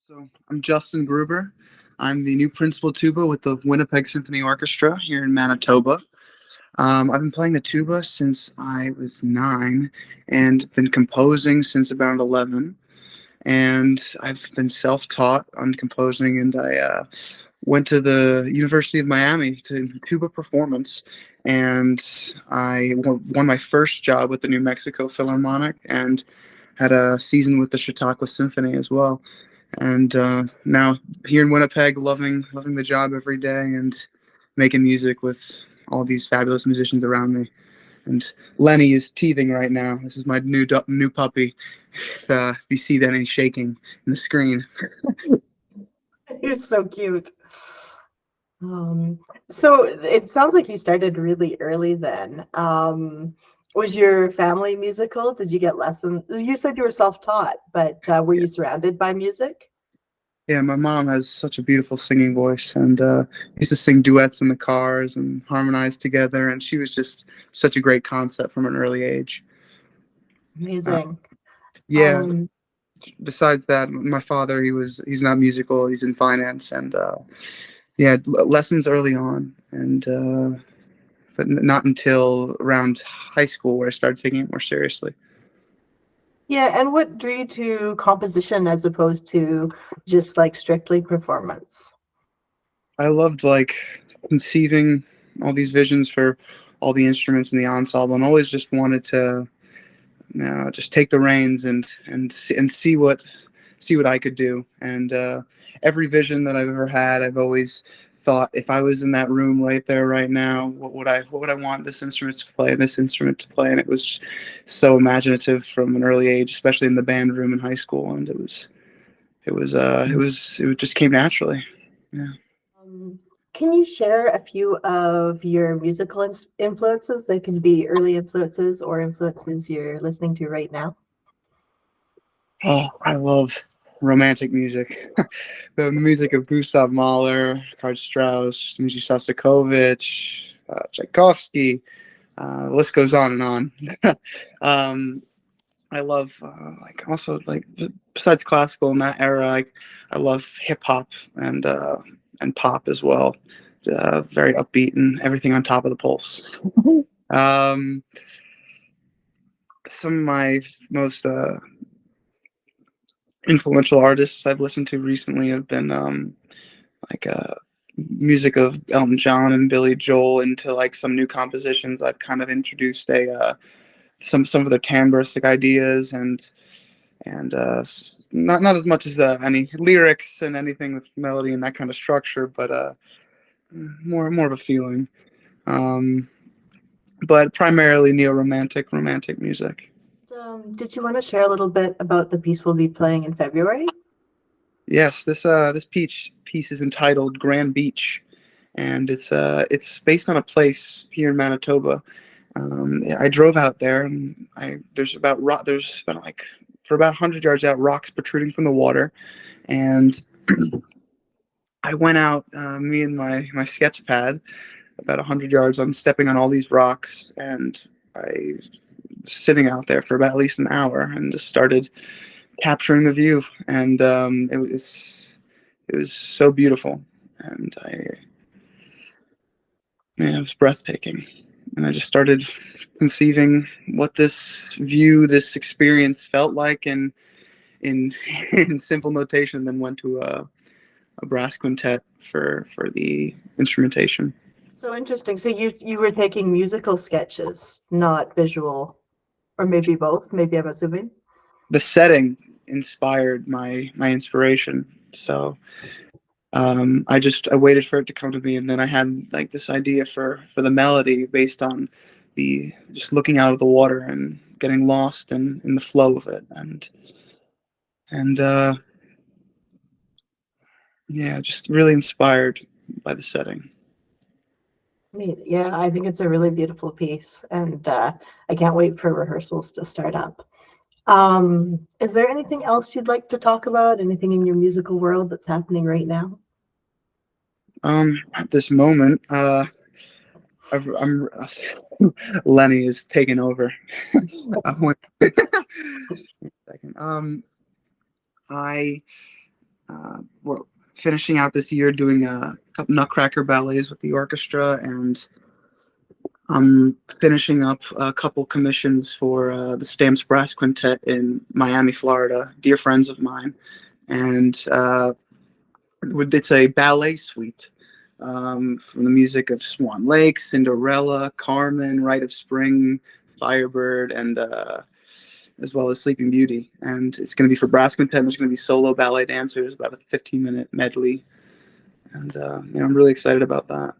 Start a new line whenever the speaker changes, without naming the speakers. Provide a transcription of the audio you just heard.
So I'm Justin Gruber. I'm the new principal tuba with the Winnipeg Symphony Orchestra here in Manitoba. I've been playing the tuba since I was 9 and been composing since about 11. And I've been self-taught on composing, and I went to the University of Miami to tuba performance, and I won my first job with the New Mexico Philharmonic and had a season with the Chautauqua Symphony as well. And now here in Winnipeg, loving the job every day and making music with all these fabulous musicians around me. And Lenny is teething right now. This is my new puppy. If you see any shaking in the screen.
He's so cute. So it sounds like you started really early then. Was your family musical? Did you get lessons? You said you were self-taught, but were you surrounded by music?
Yeah, my mom has such a beautiful singing voice, and used to sing duets in the cars and harmonize together. And she was just such a great concept from an early age. Uh,
Amazing.
yeah.
Um,
Besides that, my father, he's not musical. He's in finance, and yeah, lessons early on, and but not until around high school where I started taking it more seriously.
yeah, and what drew you to composition as opposed to just like strictly performance?
I loved like conceiving all these visions for all the instruments in the ensemble, and always just wanted to, just take the reins and see what I could do. And every vision that I've ever had, I've always thought, if I was in that room right there, right now, what would I want this instrument to play and this instrument to play? And it was so imaginative from an early age, especially in the band room in high school. And it just came naturally. Yeah.
Um, can you share a few of your musical influences? They can be early influences or influences you're listening to right now.
Oh, I love romantic music. The music of Gustav Mahler, Karl Strauss, Dmitri Shostakovich, Tchaikovsky. The list goes on and on. um, I love like also like besides classical in that era, I love hip hop and pop as well. Very upbeat and everything on top of the pulse. Um, some of my most influential artists I've listened to recently have been like music of Elton John and Billy Joel into like some new compositions. I've kind of introduced a some of their timbristic ideas and not as much as any lyrics and anything with melody and that kind of structure, but more of a feeling. Um, but primarily neo-romantic, romantic music.
Did you want to share a little bit about the piece we'll be playing in February?
Yes, this piece is entitled Grand Beach, and it's based on a place here in Manitoba. I drove out there, and there's about like for about 100 yards out, rocks protruding from the water, and I went out, me and my sketch pad, about 100 yards. I'm stepping on all these rocks, and I was sitting out there for about at least an hour, and just started capturing the view, and it was so beautiful, and it was breathtaking. And I just started conceiving what this view, this experience felt like, and in in simple notation, then went to a brass quintet for the instrumentation.
So interesting. So you were taking musical sketches, not visual, or maybe both. Maybe I'm assuming.
The setting inspired my inspiration, so I waited for it to come to me, and then I had like this idea for the melody based on the just looking out of the water and getting lost in the flow of it, and yeah, just really inspired by the setting.
I mean, yeah, I think it's a really beautiful piece, and I can't wait for rehearsals to start up. Is there anything else you'd like to talk about? Anything in your musical world that's happening right now?
At this moment, I'm Lenny is taking over. I went- Second. I we're finishing out this year doing a couple Nutcracker ballets with the orchestra, and I'm finishing up a couple commissions for the Stamps Brass Quintet in Miami, Florida, dear friends of mine. And it's a ballet suite from the music of Swan Lake, Cinderella, Carmen, Rite of Spring, Firebird, and as well as Sleeping Beauty. And it's going to be for brass quintet. There's going to be solo ballet dancers, about a 15-minute medley. And I'm really excited about that.